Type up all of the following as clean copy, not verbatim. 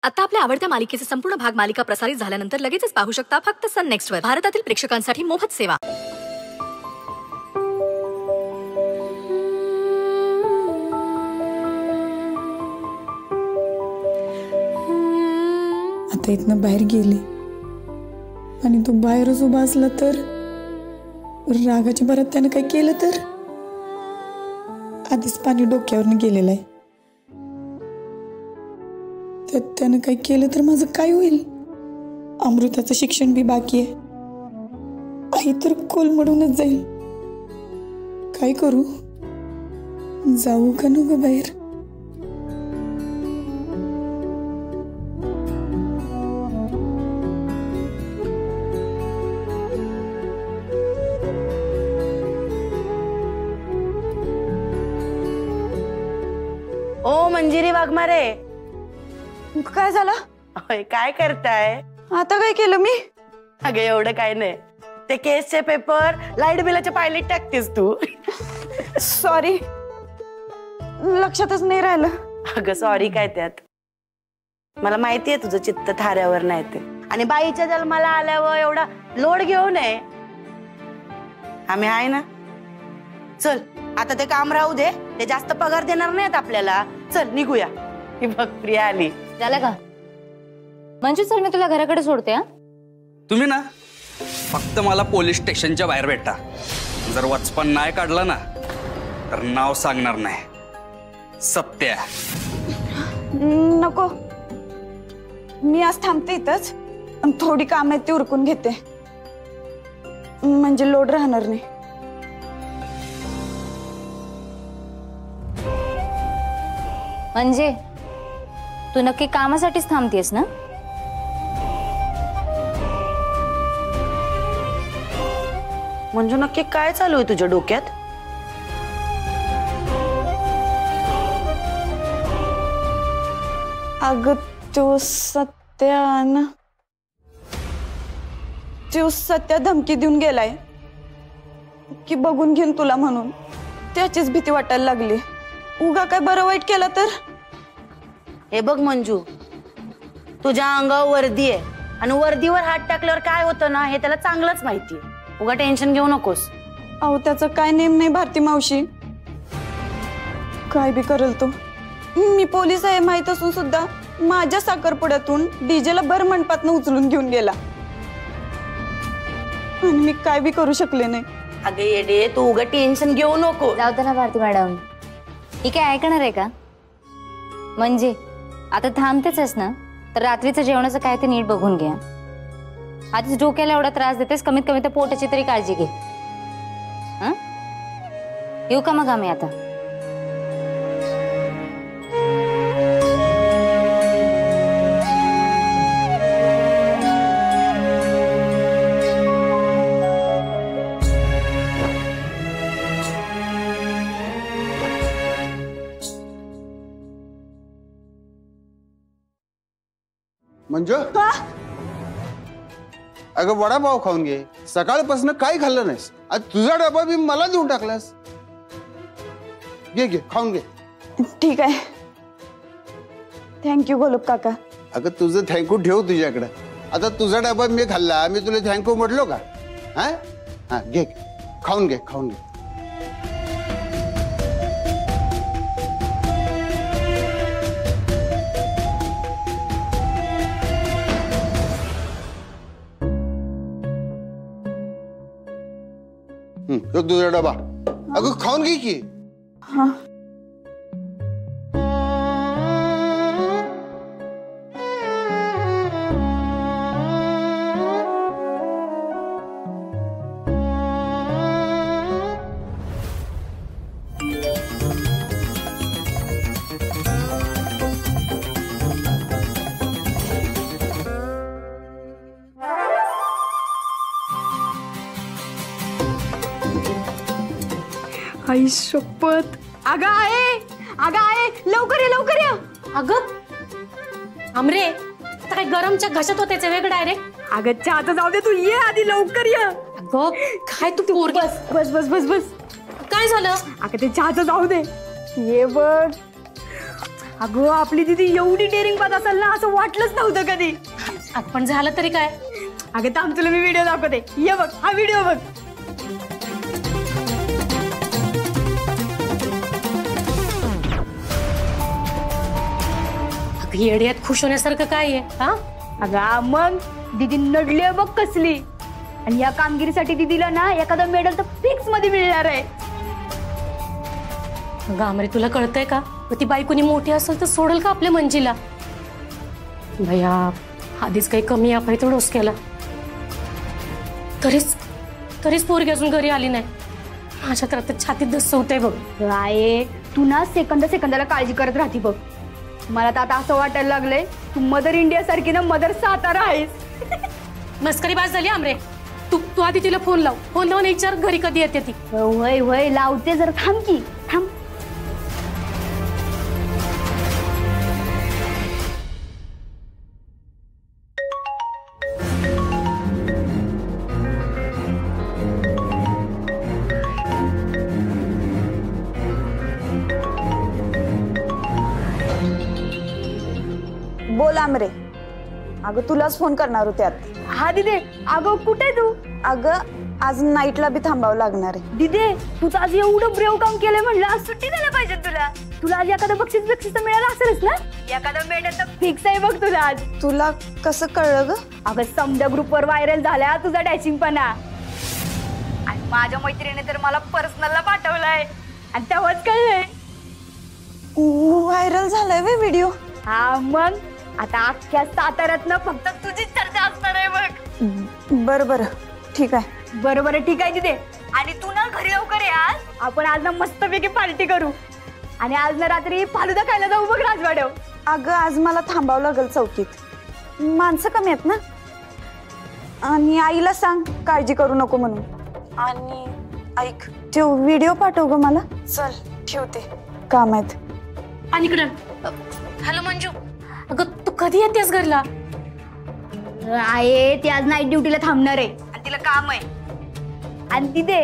आता आपल्या आवडत्या मालिकेचे संपूर्ण भाग मालिका प्रसारित झाल्यानंतर लगेचच पाहू शकता फक्त सन नेक्स्ट वर. भारतातील प्रेक्षकांसाठी मोफत सेवा. आता इथनं बाहेर गेली आणि तो बाहेरच उभा असला तर रागाच्या भरात त्यानं काय केलं तर आधीच पाणी डोक्यावरनं गेलेलं आहे. त्यानं काय केलं तर माझं काय होईल? अमृताचं शिक्षण बी बाकी आहे. आई तर कोलमडूनच जाईल. काय करू? जाऊ का नको बाहेर? ओ मंजिरी वाघमारे, काय झालं? काय करताय? आता काय केलं मी? अगं एवढं काय नाही. ते केसचे पेपर लाईट बिलाच्या पायलीत टाकतेस तू. सॉरी, लक्षातच नाही राहिलं. अगं सॉरी काय त्यात? मला माहितीये तुझं चित्त थाऱ्यावर नाही ते. आणि बाईच्या जन्माला आल्यावर एवढा लोड घेऊ नये. आम्ही आहे ना. चल आता ते काम राहू दे. ते जास्त पगार देणार नाहीत आपल्याला. चल निघूया. ही बघ प्रिया आली. झालं का मंजू? सर मी तुला घराकडे सोडते. तुम्ही ना फक्त मला पोलीस स्टेशनच्या बाहेर भेटा. जर वचपन नाही काढला ना तर नाव सांगणार नाही. सत्य. नको, मी आज थांबते इथंच. थोडी काम आहेत ती उरकून घेते, म्हणजे लोड राहणार नाही. म्हणजे तू नक्की कामासाठीच थांबतेस ना? म्हणजे नक्की काय चालू आहे तुझ्या डोक्यात? अगं तो सत्या धमकी देऊन गेलाय की बघून घेऊन तुला म्हणून. त्याचीच भीती वाटायला लागली. उगा काय बरं वाईट केलं तर? हे बघ मंजू, तुझ्या अंगावर वर्दी आहे आणि वर्दीवर हात टाकल्यावर काय होतं ना हे त्याला चांगलंच माहितीये. उगा टेन्शन घेऊ नकोस. अहो त्याचं काय नेम नाही भारती मावशी. काय बी करल तो. मी पोलीस आहे माहित असून सुद्धा माझ्या साखरपुड्यातून डीजेला भर मंडपातनं उचलून घेऊन गेला आणि मी काय बी करू शकले नाही. अगं येडे, तू उगा टेन्शन घेऊ नको. जाऊ दे ना भारती मॅडम. ही काय ऐकणार आहे का? म्हणजे आता थांबतेच ना तर रात्रीचं जेवणाचं काय ते नीट बघून घ्या. आधीच डोक्याला एवढा त्रास देतेस, कमीत कमी त्या पोटाची तरी काळजी घे. येऊ का मग आम्ही आता? मंजू, अगं वडापाव खाऊन घे. सकाळपासून काही खाल्लं नाहीस. आज तुझा डबा बी मला देऊन टाकलास. घे घे खाऊन घे. ठीक आहे, थँक्यू गोलप काका. अगं तुझं थँक्यू ठेव तुझ्याकडे. आता तुझा डबा मी खाल्ला, मी तुला थँक्यू म्हटलो का? हा घे, खाऊन घे खाऊन घे. तुझा डबा. अगं खाऊन घे की. हा आई शपथ. अगं आहे लवकर ये लवकर ये. अगं अमरे, आता काय गरमच्या घशात होते वेगळं डायरेक्ट. अगं चहाचं जाऊ दे, तू ये आधी लवकर ये. अगं काय तू पोरगी. बस बस बस बस. काय झालं? अगं ते चहाचं जाऊ दे. ये बघ. अगं आपली दीदी एवढी डेअरिंग बात असेल ना असं वाटलंच नव्हतं कधी. अगं पण झालं तरी काय. अगं थांब तुला मी व्हिडिओ दाखवते. ये बघ हा व्हिडिओ बघ. अगं येड्यात खुश होण्यासारखं काय आहे हा. अगं मग दीदी नडली बघ कसली. आणि या कामगिरीसाठी दीदीला ना एखादा मेडल तर फिक्स मध्ये मिळणार आहे. अगं आमरे तुला कळतंय का ती बायकोनी मोठी असेल तर सोडेल का आपल्या मंजीला. भैया आधीच काही कमी आपण तो डोसक्याला. तरीच पोरगी अजून घरी आली नाही. माझ्या तर आता छातीत धस्स होतंय बघ. काय तू ना सेकंदाला काळजी करत राहती बघ. मला तर आता असं वाटायला लागलंय तू मदर इंडिया सारखी ना मदर सातारा आहेस. मस्करी बाज झाली आमरे. तू आधी तिला फोन लावून विचार घरी कधी येते ती. होय लावते जर थांब की थांब. बोल आमरे. अगं तुलाच फोन करणार होते आता. हा दिदे अगं कुठे तू. अगं आज नाईटला बी थांबावं लागणार आहे. दिदे तुझं आज एवढं ब्रेव काम केलंय म्हणलं आज सुट्टी द्यायला पाहिजे तुला आज एखादं बक्षीस तर मिळालं असेलच ना. एखादं मेडल तर फिक्स आहे बघ तुला आज. तुला कसं कळलं ग. अगं समजा ग्रुपवर व्हायरल झाल्या तुझा डॅशिंगपणा. आणि माझ्या मैत्रिणीने तर मला पर्सनलला पाठवलाय आणि तेव्हाच कळलंय. व्हायरल झालाय वे व्हिडिओ. हा मग आता अख्ख्या साताऱ्यातनं फक्त तुझीच चर्चा असणार आहे बघ. बरं ठीक आहे. बरोबर ठीक आहे तिथे. आणि तू ना घरी लवकर ये आज. आपण आज ना मस्तपैकी पार्टी करू. आणि आज ना रात्री फालुदा खायला जाऊ बघ राजवाड्याव. अगं आज मला थांबावं लागेल चौकीत. माणसं कमी आहेत ना. आणि आईला सांग काळजी करू नको म्हणून. आणि ऐक तो व्हिडिओ पाठव ग मला. चल ठेवते काम आहेत. आणि इकडं हॅलो मंजू. अगं तू कधी येतेस घरला. आहे ती आज नाईट ड्युटीला थांबणार आहे आणि तिला काम आहे. आणि तिथे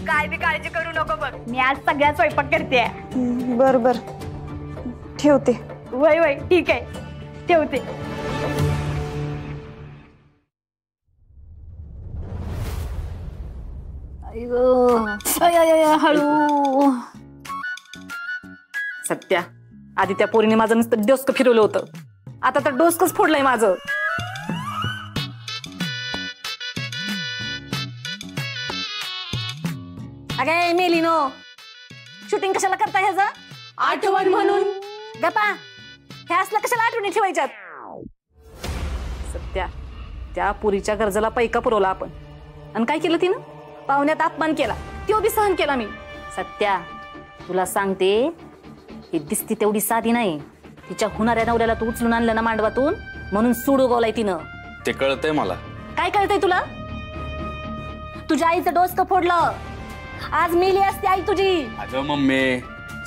काय बी काळजी करू नको बघ. मी आज सगळ्यात स्वयंपाक करते. बर ठेवते. वय ठीक आहे ठेवते. हळू. सत्या आधी त्या पोरीने माझं नुसतं डोसकं फिरवलं होतं. आता तर डोसकंच फोडलंय माझं. अगे मेलीनो शूटिंग कशाला करता ह्याचं. आठवण म्हणून. गप्पा हे असलं कशाला आठवणी ठेवायच्यात. सत्या त्या पुरीच्या गरजेला पैका पुरवला आपण. आणि काय केलं तिनं पाहुण्यात अपमान केला. तो बी सहन केला मी. सत्या तुला सांगते ही दिसती तेवढी साधी नाही. तिच्या होणाऱ्या नवऱ्याला तू उचलून आणलं ना मांडवातून म्हणून सूड उगवलाय तिनं. ते कळतंय मला. काय कळतंय तुला. तुझ्या आईचं डोसकं फोडलं. आज मेली असते आई तुझी. अगं मम्मी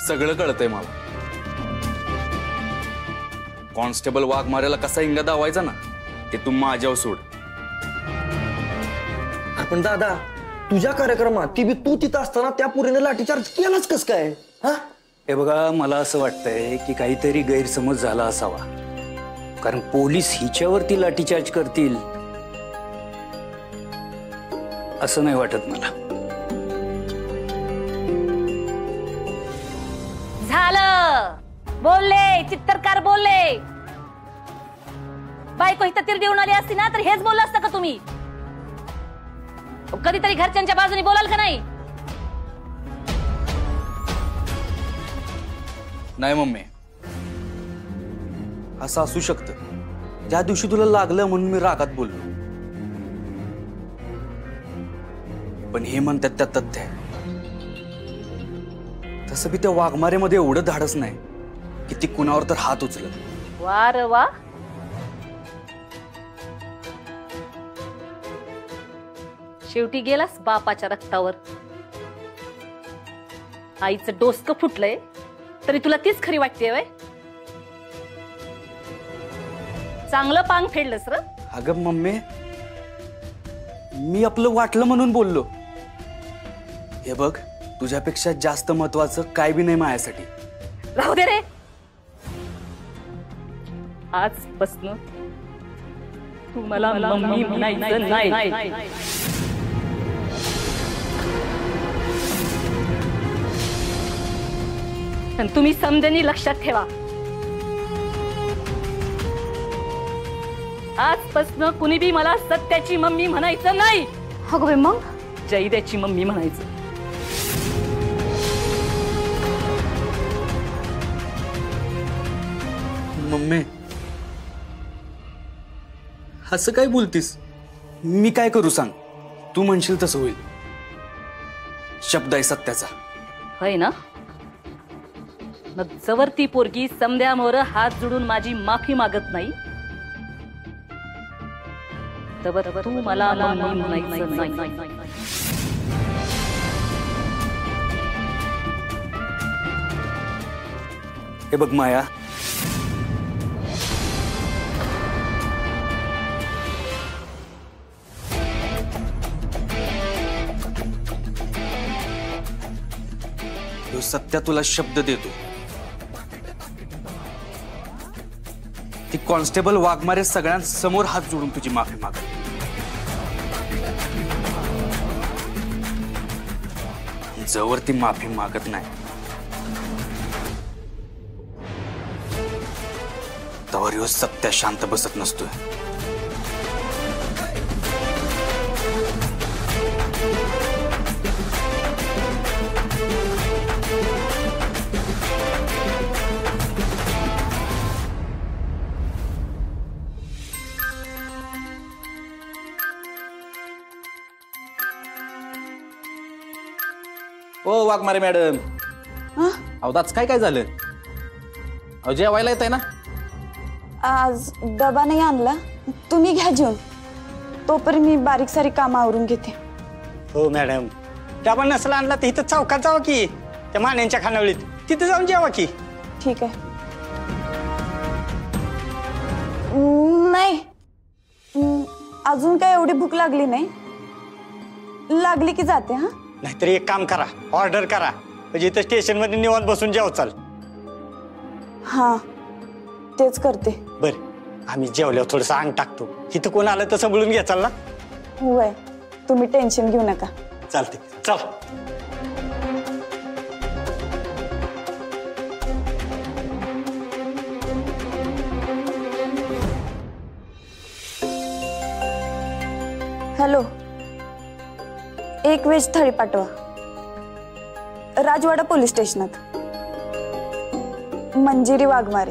सगळं कळतंय मला. कॉन्स्टेबल वाघमाऱ्याला कसा इंगा दावायचा ना ते तू माझ्यावर सोड. आपण दादा तुझ्या कार्यक्रमात ती बी तू तिथं असताना त्या पोरीने लाठीचार्ज केलाच कस काय. हे बघा मला असं वाटतंय की काहीतरी गैरसमज झाला असावा. कारण पोलीस हिच्यावरती लाठीचार्ज करतील असं नाही वाटत मला. झालं बोलले चित्तरकार बोलले. बायको इथं तिर देऊन आली असती ना तर हेच बोललं असतं का तुम्ही. कधीतरी घरच्यांच्या बाजूने बोलाल का नाही. नाही मम्मी असं असू शकतं. ज्या दिवशी तुला लागलं म्हणून मी रागात बोललो. पण हे म्हणतात त्या तथ्य आहे. तसं बी त्या वाघमारेमध्ये एवढं धाडस नाही की ती कुणावर तर हात उचलत. वा र वा. शेवटी गेलास बापाच्या रक्तावर. आईचं डोसकं फुटलंय तरी तुला तीच खरी वाटते वय. चांगलं पांग फेडलंस र. अगं मम्मी मी आपलं वाटलं म्हणून बोललो. हे बघ तुझ्यापेक्षा जास्त महत्वाचं काय बी नाही माझ्यासाठी. राहू दे रे. आजपासून तू मला मम्मी म्हणायचं नाही. आणि तुम्ही समजेनी लक्षात ठेवा, आजपासून कुणी बी मला सत्याची मम्मी म्हणायचं नाही. अगं बाई, मग जयद्याची मम्मी म्हणायचं. मम्मी असं काय बोलतीस? मी काय करू सांग? तू म्हणशील तसं होईल. शब्द आहे सत्याचा. होय ना? मग जवर ती पोरगी समद्यामोर हात जोडून माझी माफी मागत नाही, तवर तू मला मम्मी म्हणायचं नाही. हे बघ माया, तो सत्या तुला शब्द देतो, ती कॉन्स्टेबल वाघमारे सगळ्यांसमोर हात जोडून तुझी माफी मागत. जवळ ती माफी मागत नाही, तवर ह्यो सत्या शांत बसत नसतोय. ओ वाघमारे मॅडम, अवदाच काय झालं? अहो जेवायला येत आहे ना? आज डबा नाही आणला, तुम्ही घ्या जेवून. तोपर्यंत मी बारीक सारी कामं आवरून घेते. हो मॅडम, डबा नसला आणला तर इथं चौकात जावा की, त्या मान्यांच्या खानावळीत तिथे जाऊन जेवा की. ठीक आहे. नाही, अजून काय एवढी भूक लागली नाही. लागली की जाते. हा, नाहीतर एक काम करा, ऑर्डर करा, म्हणजे इथं स्टेशन मध्ये निवांत बसून जेव चाल. हा, तेच करते. बर, आम्ही जेवल्यावर थोडंसं अंग टाकतो. इथं कोण आलं तर सांभाळून घ्या चाल ना. होय, तुम्ही टेन्शन घेऊ नका. चालते, चल. हॅलो, एक वेज थाळी पाठवा, राजवाडा पोलीस स्टेशनात. मंजिरी वाघमारे.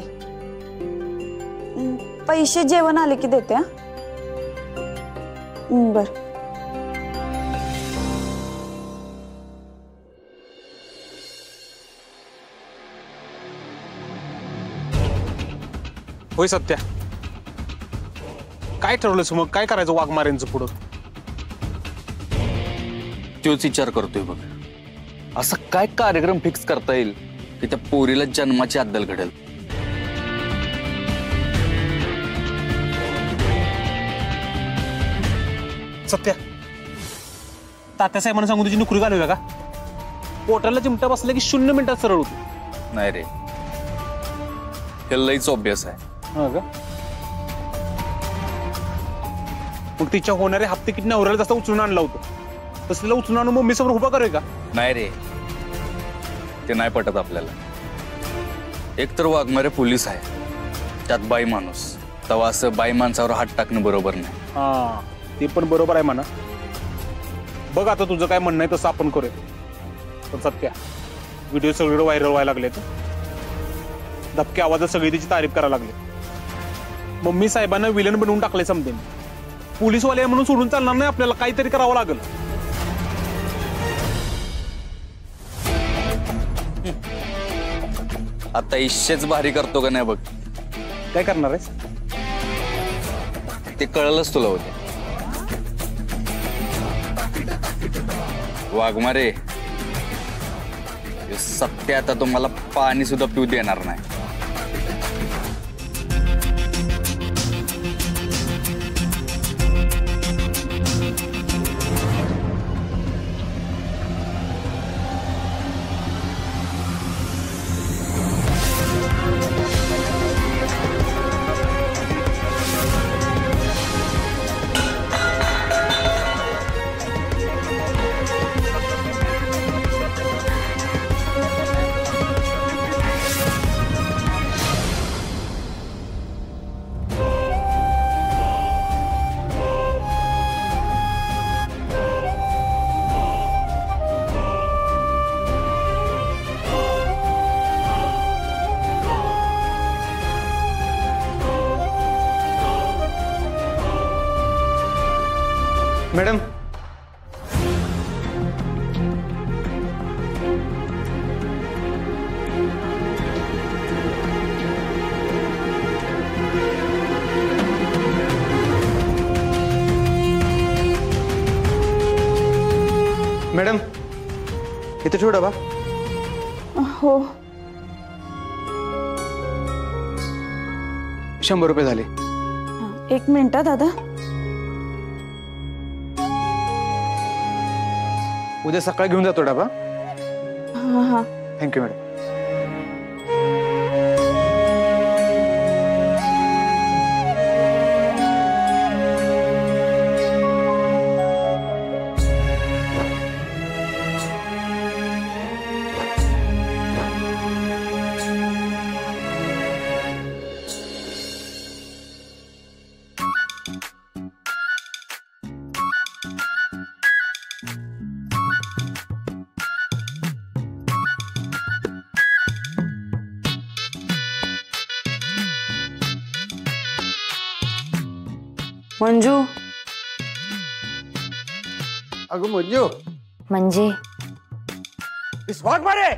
पैसे जेवण आले की देते. बर. होय सत्या, काय ठरवलंस मग? काय करायचं वाघमारेंचं पुढं? तोच विचार करतोय बघ. असा काय कार्यक्रम फिक्स करता येईल की त्या पोरीला जन्माची अद्दल घडेल. सत्या, तात्यासाहेबांना सांगून तुझी नोकरी घालवूया का? पोटाला चिमटा बसला की 0 मिनिटात सरळ होतो. नाही रे, हे लईच ऑब्वियस आहे. हा का? मग तिच्या होणारे हप्ते किती नवऱ्याला जास्त उचलून आणला होतो, तसला उचलून आणून मम्मी समोर उभा करूया का? नाही रे, ते नाही पटत आपल्याला. एक तर वाघमारे पोलीस आहे, त्यात बाई माणूस, तेव्हा असं बाई माणसावर हात टाकणं बरोबर नाही. हा, ते पण बरोबर आहे म्हणा. बघ आता तुझं काय म्हणणं आहे तसं आपण करूया. पण सत्या, व्हिडिओ सगळीकडे व्हायरल व्हायला लागले, तर धपक्या आवाजात सगळी तिची तारीफ करायला लागले. मम्मी साहेबांना विलन बनवून टाकले समजेल. पोलीसवाले म्हणून सोडून चालणार नाही, आपल्याला काहीतरी करावं लागेल. आता इश्येच भारी करतो का नाही बघ. काय करणार आहेस? ते कळलंच तुला होतं. वाघमारे, सत्य आता तुम्हाला पाणी सुद्धा पिऊ देणार नाही. मॅडम मॅडम इथे ठेव डबा. हो 100 रुपये झाले. 1 मिनिट दादा. उद्या सकाळी घेऊन जातो डबा. हा हा थँक्यू मॅडम. मंजू. अगं मंजू. म्हणजे विस्फोट मारे.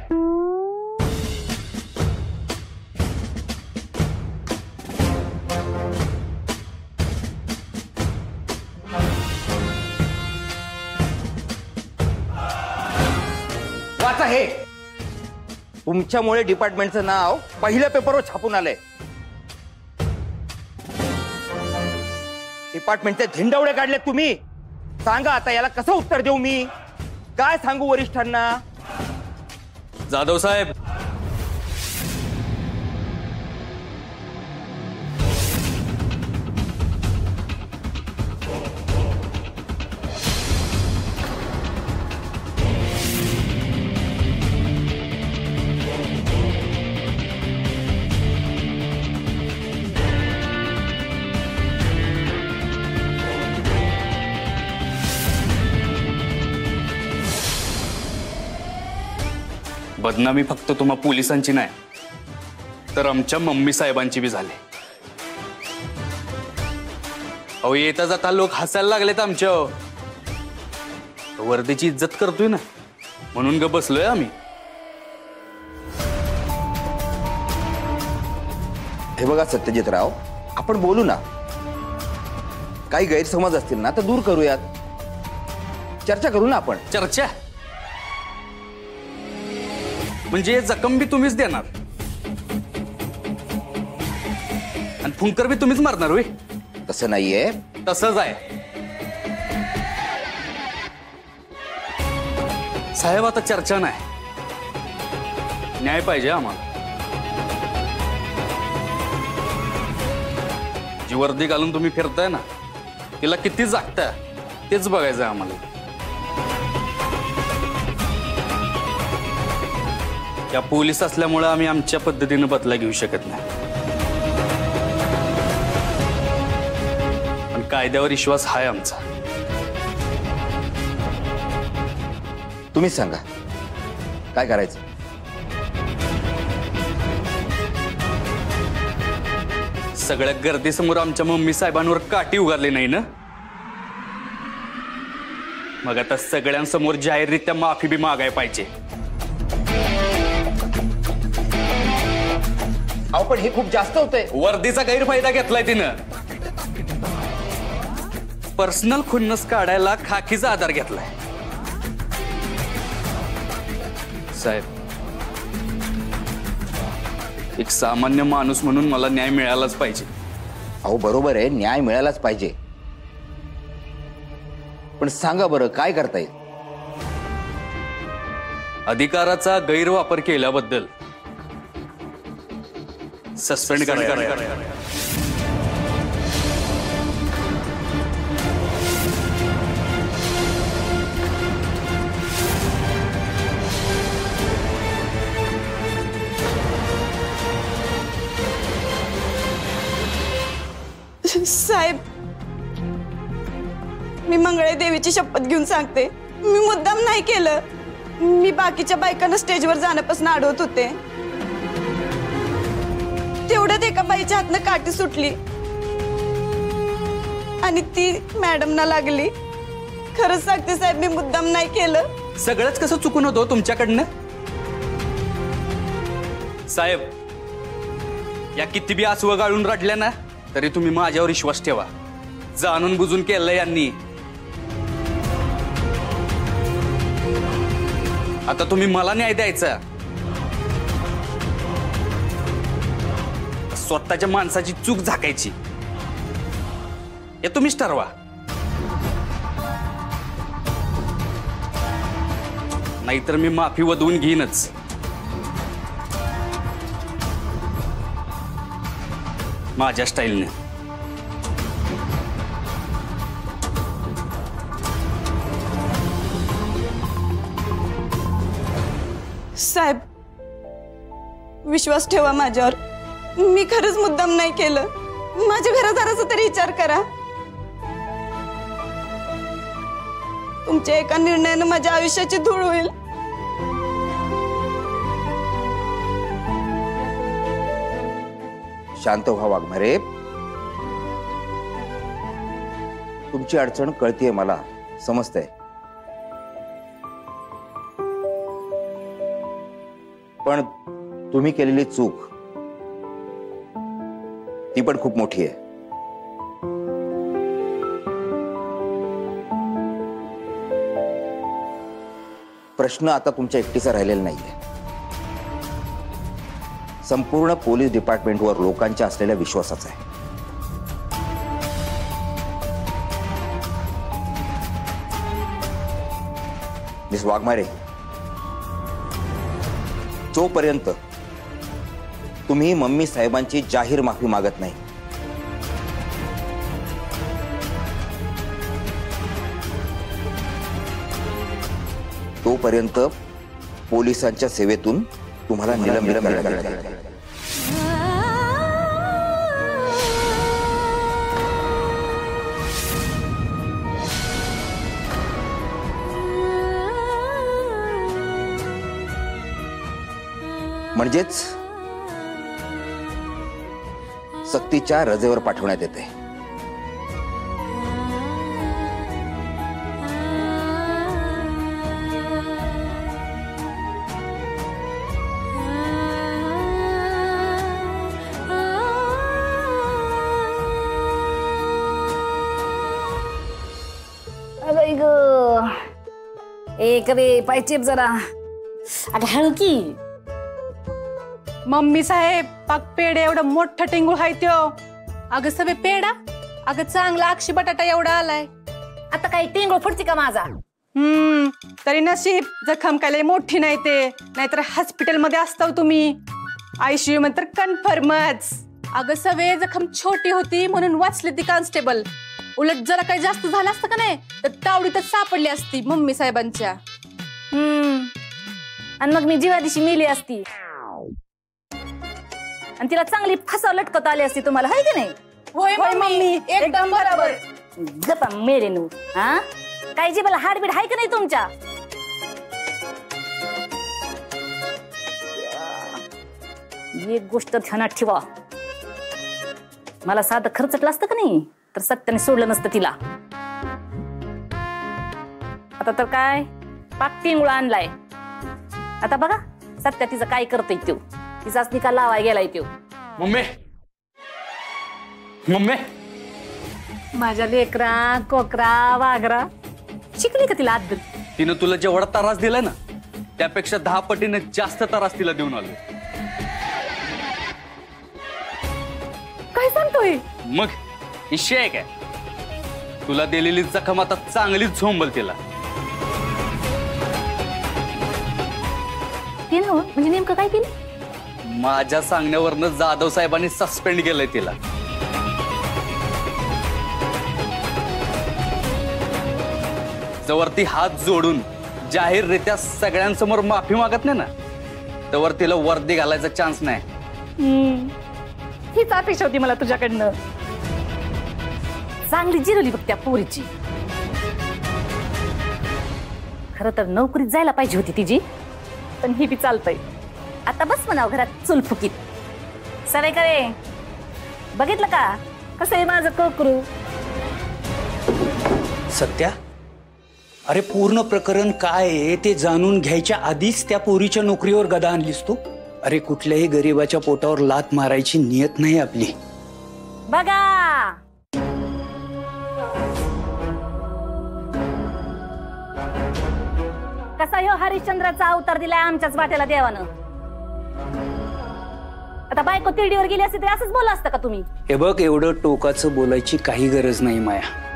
वाचा हे. तुमच्यामुळे डिपार्टमेंटचं नाव पहिल्या पेपरवर छापून आलंय. डिपार्टमेंटचे झेंडावडे काढले तुम्ही. सांगा आता याला कसं उत्तर देऊ मी? काय सांगू वरिष्ठांना? जाधव साहेब, बदनामी फक्त तुम्हा पोलिसांची नाही तर आमच्या मम्मी साहेबांची बी झाली. अहो येता जाता लोक हसायला लागलेत आमच्या. वर्दीची इज्जत करतोय ना म्हणून ग बसलोय आम्ही. हे बघा सत्यजितराव, आपण बोलू ना. काही गैरसमज असतील ना तर दूर करूयात. चर्चा करू ना आपण. चर्चा म्हणजे जखम बी तुम्हीच देणार आणि फुंकर बी तुम्हीच मारणार होय? तसं नाहीये. तसंच आहे साहेब. आता चर्चा नाही, न्याय पाहिजे आम्हाला. जी वर्दी घालून तुम्ही फिरताय ना तिला किती जागताय तेच बघायचं आम्हाला. या पोलीस असल्यामुळे आम्ही आमच्या पद्धतीने बदला घेऊ शकत नाही. पण कायद्यावर विश्वास आहे आमचा. तुम्हीच सांगा काय करायचं. सगळ्या गर्दीसमोर आमच्या मम्मी साहेबांवर काठी उगारली नाही ना. मग आता सगळ्यांसमोर जाहीररित्या माफी बी मागाय पाहिजे. अहो पण हे खूप जास्त होतंय. वर्दीचा गैरफायदा घेतलाय तिनं. पर्सनल खुन्नस काढायला खाकीचा आधार घेतलाय. साहेब, एक सामान्य माणूस म्हणून मला न्याय मिळालाच पाहिजे. अहो बरोबर आहे, न्याय मिळालाच पाहिजे. पण सांगा बरं काय करता येईल? अधिकाराचा गैरवापर केल्याबद्दल सस्पेंड करायला. साहेब, मी मंगळे देवीची शपथ घेऊन सांगते, मी मुद्दाम नाही केलं. मी बाकीच्या बायकांना स्टेजवर जाण्यापासून अडवत होते. तेवढ्यात एका बाईच्या हातनं काठी सुटली आणि ती मॅडमना लागली खरंच सांगते साहेब, मी मुद्दाम नाही केलं. सगळंच कसं चुकून होतो तुमच्याकडनं? साहेब, या किती बी आसवं गाळून रडल्या ना तरी तुम्ही माझ्यावर विश्वास ठेवा. जाणून बुजून केलं यांनी. आता तुम्ही मला न्याय द्यायचा, स्वतःच्या माणसाची चूक झाकायची हे तुम्हीच ठरवा. नाहीतर मी माफी वधवून घेईनच. माझ्या स्टाईलने. साहेब, विश्वास ठेवा माझ्यावर. मी खरंच मुद्दाम नाही केलं. माझ्या घरादाराचा तरी विचार करा. तुमच्या एका निर्णयानं माझ्या आयुष्याची धूळ होईल. शांत व्हा वाघमारे. तुमची अडचण कळतीये, मला समजतंय. पण तुम्ही केलेली चूक ती पण खूप मोठी आहे. प्रश्न आता तुमच्या एकटीचा राहिलेला नाहीये. संपूर्ण पोलीस डिपार्टमेंटवर लोकांच्या असलेल्या विश्वासाचा आहे. मिस वाघमारे, जोपर्यंत तुम्ही मम्मी साहेबांची जाहीर माफी मागत नाही तोपर्यंत पोलिसांच्या सेवेतून तुम्हाला निलंबित करण्यात येईल. म्हणजेच सक्तीच्या रजेवर पाठवण्यात येते. एक रे पायचेप जरा. अगं हळू की. मम्मी साहेब, पाक पेड एवढं मोठं टेंगूळ हाय त्यो. अगं सवे पेडा, अगं चांगला अक्षी बटाटा एवढा आलाय. आता काही टेंगूळ फुटती का माझा? तरी नशीब जखम काय लय मोठी नाही ते, नाहीतर हॉस्पिटल मध्ये असताव तुम्ही. आयसीयू मध्ये तर कन्फर्मच. अगं सवे जखम छोटी होती म्हणून वाचली ती कॉन्स्टेबल. उलट जरा काही जास्त झालं असतं का नाही तर तावडीतच सापडली असती मम्मी साहेबांच्या. आणि मग मी जीवा दिवशी मेली असती आणि तिला चांगली फसा लटकत आली असती तुम्हाला, हाय की नाही? होय मम्मी, एकदम बरोबर. गप्पा मेरे नू. हा काय जी मला हाडबीड हाय का नाही तुमच्या? एक गोष्ट ध्यानात ठेवा, मला साधं खर्चटलं असतं का नाही तर सत्याने सोडलं नसतं तिला. आता तर काय पाक टिंगुळा आणलाय. आता बघा सत्या तिचं काय करतोय त्यो. तिचाच निकाल लावाय गेलाय त्यो. मम्मी, मम्मी, माझ्या लेकरा कोकरा वाघरा शिकली का तिला आदत? तिनं तुला जेवढा त्रास दिलाय ना त्यापेक्षा 10 पटीने जास्त त्रास तिला देऊन आलो. काय सांगतोय? मग इश्य आहे काय? तुला दिलेली जखम आता चांगलीच झोंबल तिला. म्हणजे नेमकं काय केलं? माझ्या सांगण्यावरनं जाधव साहेबांनी सस्पेंड केलंय तिला. जवळ ती हात जोडून जाहीररित्या सगळ्यांसमोर माफी मागत नाही ना तवर तिला वर्दी घालायचा चान्स नाही. हीच अपेक्षा होती मला तुझ्याकडनं. चांगली जिरवली बघ त्या पोरीची. खरं तर नोकरीत जायला पाहिजे होती तिची, पण ही बी चालतंय. आता बस म्हणाव घरात चुलफुकीत. सरे करे बघितलं का कसं आहे माझं कोकरू? सत्या, अरे पूर्ण प्रकरण काय आहे ते जाणून घ्यायच्या आधीच त्या पोरीच्या नोकरीवर गदा आणलीस तू. अरे कुठल्याही गरीबाच्या पोटावर लात मारायची नियत नाही आपली. बघा कसा ह्यो हरिश्चंद्राचा अवतार दिलाय आमच्याच वाट्याला देवानं. आता बायको तिरडीवर गेली असती तरी असंच बोलला असतं का तुम्ही? हे बघ, एवढं टोकाचं बोलायची काही गरज नाही माया.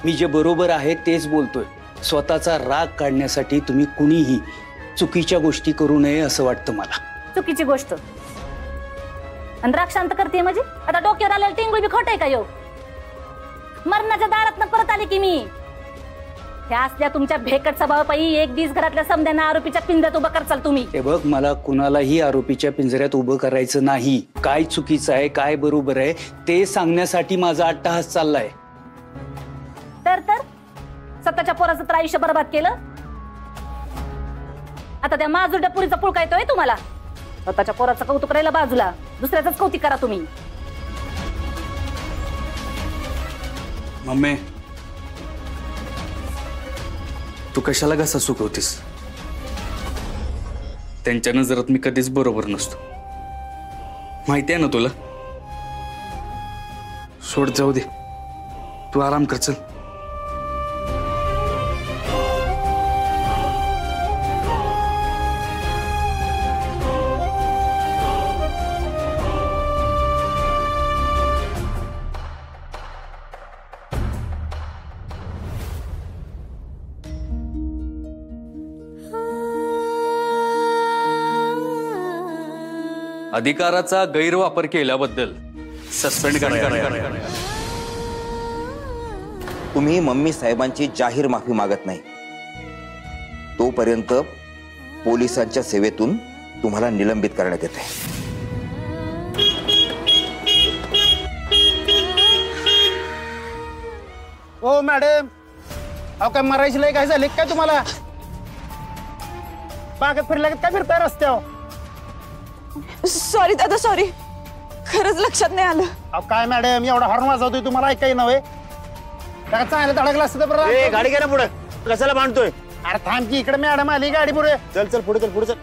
मी जे बरोबर आहे तेच बोलतोय. स्वतःचा राग काढण्यासाठी तुम्ही कुणीही चुकीच्या गोष्टी करू नये असं वाटतं मला. चुकीची गोष्ट आणि राग शांत करते म्हणजे? आता डोक्यावर आलेलं टिंगुळ बी खोट आहे का यो? मरणाच्या दारात परत आले की मी. ह्या असल्या तुमच्या भेकट स्वभावापायी एक दिवस घरातल्या समद्यांना आरोपीच्या पिंजऱ्यात उभं करचाल तुम्ही. हे बघ, मला कुणालाही आरोपीच्या पिंजऱ्यात उभं करायचं नाही. काय चुकीचं आहे काय बरोबर आहे ते सांगण्यासाठी माझा अट्टहास चाललाय. तर स्वतःच्या पोराचं तर आयुष्य बर्बाद केलं. आता त्या माजुरड्या पुरीचा पुळका येतोय तुम्हाला. स्वतःच्या पोराचं कौतुक करायला बाजूला, दुसऱ्याच कौतुक करा तुम्ही. मम्मी, तू कशाला घसा सुकवतीस? त्यांच्या नजरात मी कधीच बरोबर नसतो, माहिती आहे ना तुला. सोड, जाऊ दे, तू आराम कर. चल. अधिकाराचा गैरवापर केल्याबद्दल सस्पेंड करण्यात. तुम्ही मम्मी साहेबांची जाहीर माफी मागत नाही तोपर्यंत पोलिसांच्या सेवेतून तुम्हाला निलंबित करण्यात येते. ओ मॅडम, अहो काय मरायची लय काय झाले काय तुम्हाला? बागेत फिरल्या काय फिरताय रस्त्यावर? सॉरी दादा, सॉरी, खरंच लक्षात नाही आलं. अहो काय मॅडम, एवढा हॉर्न वाजवतोय तुम्हाला ऐकाय नव्हे? त्या चांगलं धडकलं असतं बरं. गाडी घ्या ना पुढे, कशाला बांधतोय? अरे थांब की, इकडे मॅडम आली गाडी पुढे. चल चल पुढे, चल पुढे चल.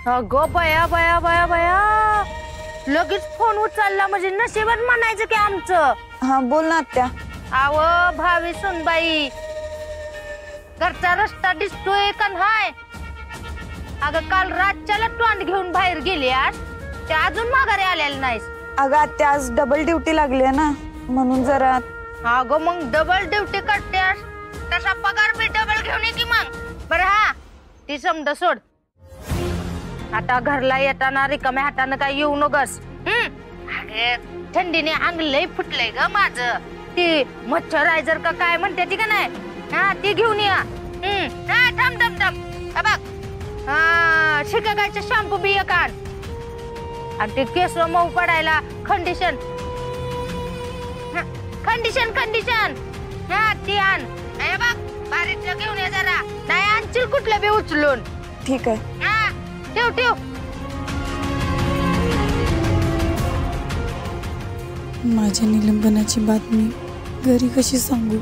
अगो बया बया बया बया, लगेच फोन उचलला म्हणजे नशीबच म्हणायचं की आमचं. हा बोल ना आत्या. आव भावी सुनबाई, घरचा रस्ता दिसतोय का हाय? अगं काल रातच्याला तोंड घेऊन बाहेर गेली, आज ते अजून माघारी आलेलं नाहीस. अगं आत्या, आज डबल ड्युटी लागली आहे ना, म्हणून जरा. अगं मग डबल ड्युटी करतेस तसा पगार बी डबल घेऊन ये की मग. बरं हा, ती समज सोड. आता घरला येताना रिकाम्या हातानं काय येऊ नगस. अगे थंडीने अंग लय फुटलंय ग माझं. ती मच्छरायझर का काय म्हणते ती का नाही, हा ती घेऊन या. हा थांब थांब थांब, बघ हा शिकायचं शॅम्पू बी एक आण. आणि ते केस मऊ पडायला कंडिशन कंडिशन कंडिशन हा ती आण. बघ बारीक घेऊन ये जरा, नाही आणशील कुठलं बी उचलून. ठीक आहे. हा ठेव ठेव. माझ्या निलंबनाची बातमी घरी कशी सांगू?